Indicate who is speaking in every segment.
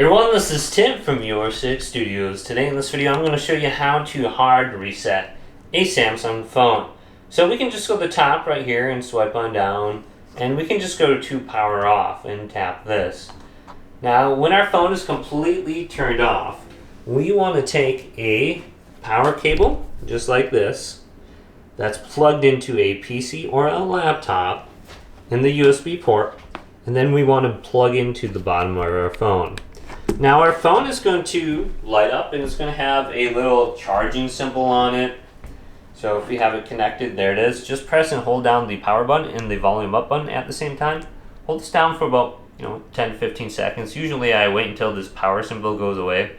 Speaker 1: Everyone, this is Tim from Your Six Studios. Today in this video I'm going to show you how to hard reset a Samsung phone. So we can just go to the top right here and swipe on down, and we can just go to power off and tap this. Now when our phone is completely turned off, we want to take a power cable just like this that's plugged into a PC or a laptop in the USB port, and then we want to plug into the bottom of our phone. Now our phone is going to light up and it's going to have a little charging symbol on it. So if we have it connected, there it is. Just press and hold down the power button and the volume up button at the same time. Hold this down for about 10-15 seconds. Usually I wait until this power symbol goes away.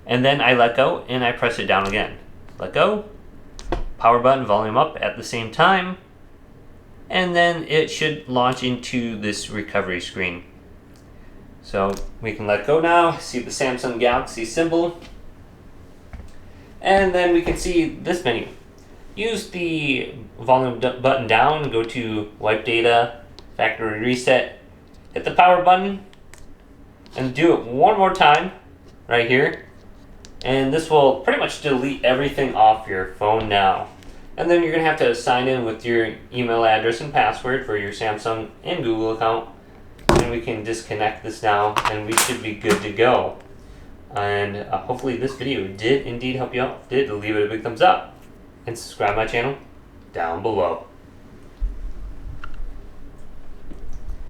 Speaker 1: And then I let go and I press it down again. Let go, power button, volume up at the same time. And then it should launch into this recovery screen. So we can let go now, see the Samsung Galaxy symbol, and then we can see this menu. Use the volume button down, go to wipe data, factory reset, hit the power button, and do it one more time right here. And this will pretty much delete everything off your phone now. And then you're going to have to sign in with your email address and password for your Samsung and Google account. And we can disconnect this now and we should be good to go. And hopefully this video did indeed help you out. If it did, leave it a big thumbs up and subscribe to my channel down below.